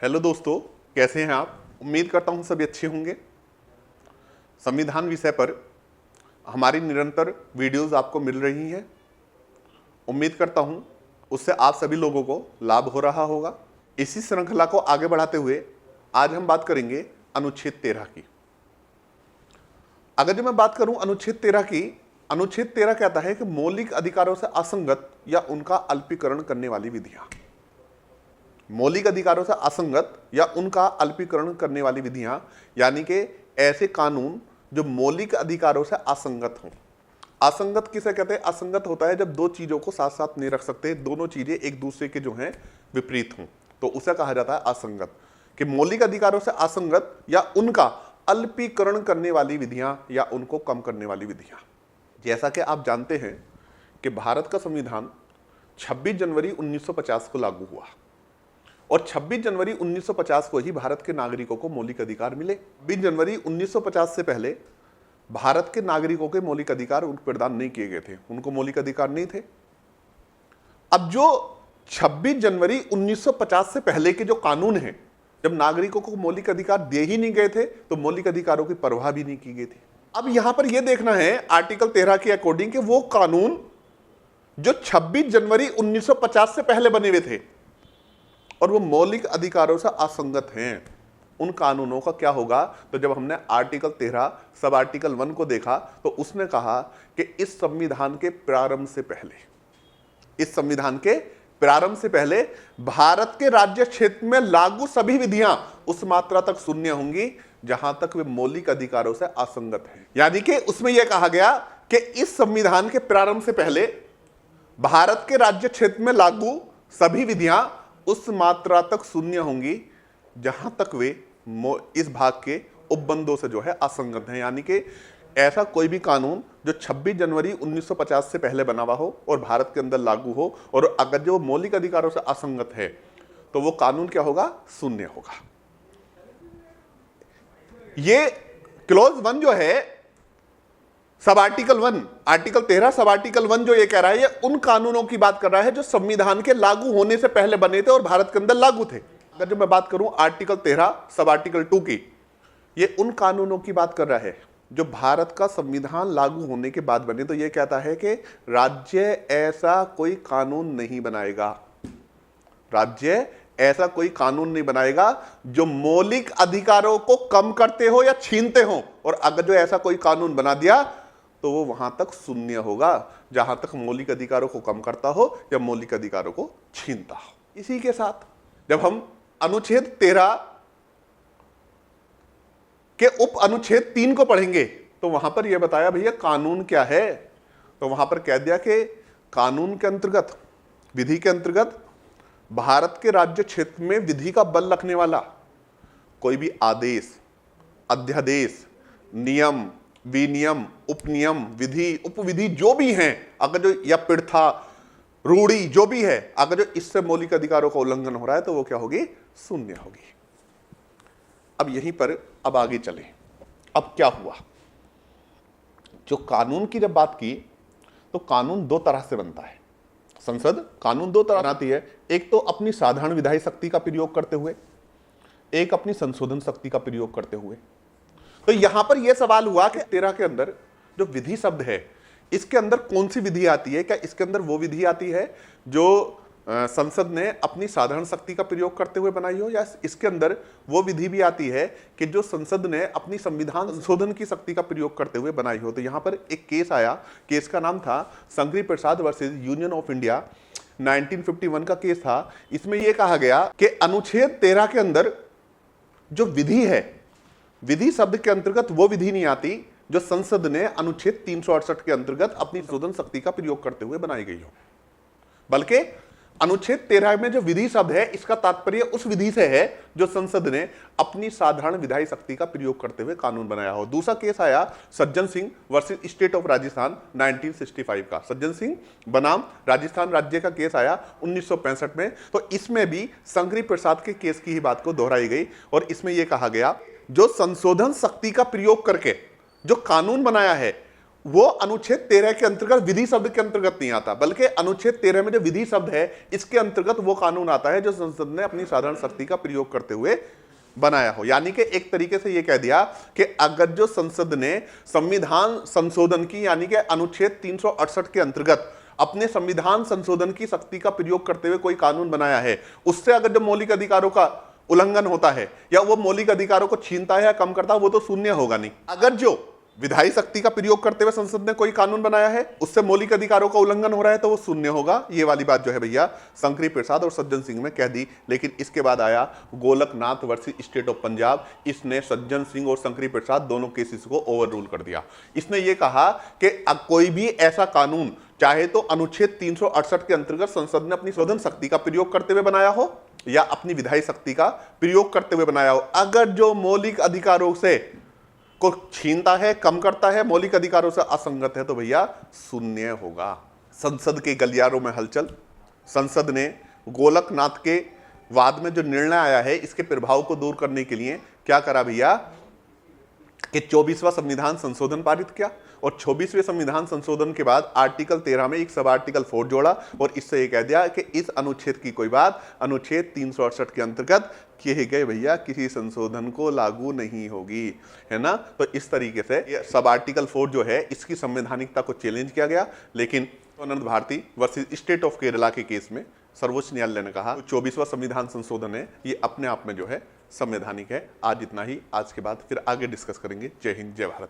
Hello दोस्तों, कैसे हैं आप? उम्मीद करता हूं सभी अच्छे होंगे। संविधान विषय पर हमारी निरंतर वीडियोस आपको मिल रही हैं। उम्मीद करता हूं उससे आप सभी लोगों को लाभ हो रहा होगा। इसी श्रृंखला को आगे बढ़ाते हुए आज हम बात करेंगे अनुच्छेद 13 की। अगर जो मैं बात करूं अनुच्छेद 13 की, अनुच्छेद 13 कहता है कि मौलिक अधिकारों से असंगत या उनका अल्पीकरण करने वाली विधियां। मौलिक अधिकारों से असंगत या उनका अल्पीकरण करने वाली विधियां, यानी कि ऐसे कानून जो मौलिक अधिकारों से असंगत हों। असंगत किसे कहते हैं? असंगत होता है जब दो चीजों को साथ साथ नहीं रख सकते, दोनों चीजें एक दूसरे के जो हैं विपरीत हों, तो उसे कहा जाता है असंगत। कि मौलिक अधिकारों से असंगत या उनका अल्पीकरण करने वाली विधियां या उनको कम करने वाली विधियां। जैसा कि आप जानते हैं कि भारत का संविधान 26 जनवरी 1950 को लागू हुआ और 26 जनवरी 1950 को ही भारत के नागरिकों को मौलिक अधिकार मिले। 20 जनवरी 1950 से पहले भारत के नागरिकों के मौलिक अधिकार उनको प्रदान नहीं किए गए थे, उनको मौलिक अधिकार नहीं थे। अब जो 26 जनवरी 1950 से पहले के जो कानून हैं, जब नागरिकों को मौलिक अधिकार दिए ही नहीं गए थे तो मौलिक अधिकारों की परवाह भी नहीं की गई थी। अब यहां पर यह देखना है आर्टिकल 13 के अकॉर्डिंग कि वो कानून जो 26 जनवरी 1950 से पहले बने हुए थे और वो मौलिक अधिकारों से असंगत हैं, उन कानूनों का क्या होगा? तो जब हमने आर्टिकल 13 सब आर्टिकल 1 को देखा तो उसने कहा कि इस संविधान के प्रारंभ से पहले, इस संविधान के प्रारंभ से पहले भारत के राज्य क्षेत्र में लागू सभी विधियां उस मात्रा तक शून्य होंगी जहां तक वे मौलिक अधिकारों से असंगत हैं। यानी कि उसमें यह कहा गया कि इस संविधान के प्रारंभ से पहले भारत के राज्य क्षेत्र में लागू सभी विधियां उस मात्रा तक शून्य होंगी जहां तक वे इस भाग के उपबंधों से जो है असंगत हैं। यानी कि ऐसा कोई भी कानून जो 26 जनवरी 1950 से पहले बना हुआ हो और भारत के अंदर लागू हो और अगर जो मौलिक अधिकारों से असंगत है तो वो कानून क्या होगा? शून्य होगा। ये क्लॉज 1 जो है sub article 1, article 13 sub article 1 जो ये कह रहा है, ये उन कानूनों की बात कर रहा है जो संविधान के लागू होने से पहले बने थे और भारत के अंदर लागू थे। अगर जो मैं बात करूं आर्टिकल 13 सब आर्टिकल 2 की, ये उन कानूनों की बात कर रहा है जो भारत का संविधान लागू होने के बाद बने। तो ये कहता है कि राज्य ऐसा कोई कानून नहीं बनाएगा, राज्य ऐसा कोई कानून नहीं बनाएगा जो मौलिक अधिकारों को कम करते हो या छीनते हो, और अगर जो ऐसा कोई कानून बना दिया तो वो वहां तक शून्य होगा जहां तक मौलिक अधिकारों को कम करता हो या मौलिक अधिकारों को छीनता हो। इसी के साथ जब हम अनुच्छेद 13 के उप अनुच्छेद 3 को पढ़ेंगे तो वहां पर यह बताया भैया कानून क्या है। तो वहां पर कह दिया कि कानून के अंतर्गत, विधि के अंतर्गत भारत के राज्य क्षेत्र में विधि का बल रखने वाला कोई भी आदेश, अध्यादेश, नियम, विनियम, उपनियम, विधि, उपविधि जो भी हैं, अगर जो या प्रथा, रूढ़ी जो भी है, अगर जो इससे मौलिक अधिकारों का उल्लंघन हो रहा है तो वो क्या होगी? शून्य होगी। अब यहीं पर अब आगे चले। अब क्या हुआ? जो कानून की जब बात की तो कानून दो तरह से बनता है। संसद कानून दो तरह बनाती है, एक तो अपनी साधारण विधायी शक्ति का प्रयोग करते हुए, एक अपनी संशोधन शक्ति का प्रयोग करते हुए। तो यहां पर यह सवाल हुआ कि 13 के अंदर जो विधि शब्द है, इसके अंदर कौन सी विधि आती है? क्या इसके अंदर वो विधि आती है जो संसद ने अपनी साधारण शक्ति का प्रयोग करते हुए बनाई हो, या इसके अंदर वो विधि भी आती है कि जो संसद ने अपनी संविधान संशोधन की शक्ति का प्रयोग करते हुए बनाई हो? तो यहां पर एक केस आया, केस का नाम था संघवी प्रसाद वर्सेस यूनियन ऑफ इंडिया, 1951 का केस था। इसमें यह कहा गया कि अनुच्छेद 13 के अंदर जो विधि है, विधि शब्द के अंतर्गत वो विधि नहीं आती जो संसद ने अनुच्छेद 368 के अंतर्गत अपनी संशोधन शक्ति का प्रयोग करते हुए बनाई गई हो, बल्कि अनुच्छेद 13 में जो विधि शब्द है इसका तात्पर्य उस विधि से है जो संसद ने अपनी साधारण विधायी शक्ति का प्रयोग करते हुए कानून बनाया हो। दूसरा केस आया Sajjan Singh versus state of Rajasthan 1965 का। सज्जन सिंह बनाम राजस्थान राज्य का केस आया 1965 में। तो इसमें भी संघवी प्रसाद के केस की ही बात को दोहराई गई और इसमें यह कहा गया जो संशोधन शक्ति का प्रयोग करके जो कानून बनाया है वो अनुच्छेद 13 के अंतर्गत विधि शब्द के अंतर्गत नहीं आता, बल्कि अनुच्छेद 13 में जो विधि शब्द है इसके अंतर्गत वो कानून आता है जो संसद ने अपनी साधारण शक्ति का प्रयोग करते हुए बनाया हो। यानी कि एक तरीके से ये कह दिया कि अगर जो संसद ने संविधान संशोधन की, यानी कि अनुच्छेद 368 के अंतर्गत अपने संविधान संशोधन की शक्ति का प्रयोग करते हुए कोई कानून बनाया है, उससे अगर जो मौलिक अधिकारों का उल्लंघन होता है या वो मौलिक अधिकारों को छीनता है या कम करता है, वो तो शून्य होगा नहीं। अगर जो विधायी शक्ति का प्रयोग करते हुए संसद ने कोई कानून बनाया है, उससे मौलिक अधिकारों का उल्लंघन हो रहा है, तो वो शून्य होगा। ये वाली बात जो है भैया शंकरी प्रसाद और सज्जन सिंह में कह दी। लेकिन इसके बाद आया Golaknath versus state of Punjab. इसने सज्जन सिंह और शंकरी प्रसाद दोनों केसेस को ओवर रूल कर दिया। इसने ये कहा कि कोई भी ऐसा कानून, चाहे तो अनुच्छेद 368 के अंतर्गत संसद ने अपनी शोधन शक्ति का प्रयोग करते हुए बनाया हो या अपनी विधायी शक्ति का प्रयोग करते हुए बनाया हो, अगर जो मौलिक अधिकारों से को छीनता है, कम करता है, मौलिक अधिकारों से असंगत है, तो भैया शून्य होगा। संसद के गलियारों में हलचल। संसद ने गोलकनाथ के वाद में जो निर्णय आया है, इसके प्रभाव को दूर करने के लिए क्या करा भैया कि 24वां संविधान संशोधन पारित किया। और 24वें संविधान संशोधन के बाद आर्टिकल 13 में एक सब आर्टिकल 4 जोड़ा और इससे यह कह दिया कि इस अनुच्छेद की कोई बात अनुच्छेद 368 के अंतर्गत किए गए भैया किसी संशोधन को लागू नहीं होगी, है ना। तो इस तरीके से ये सब आर्टिकल 4 जो है इसकी संवैधानिकता को चैलेंज किया गया। लेकिन Anant Bharti versus state of Kerala के केस में सर्वोच्च न्यायालय ने कहा 24वां संविधान संशोधन है ये अपने आप में जो है संवैधानिक है। आज इतना ही। आज के बाद फिर आगे डिस्कस करेंगे। जय हिंद, जय भारत।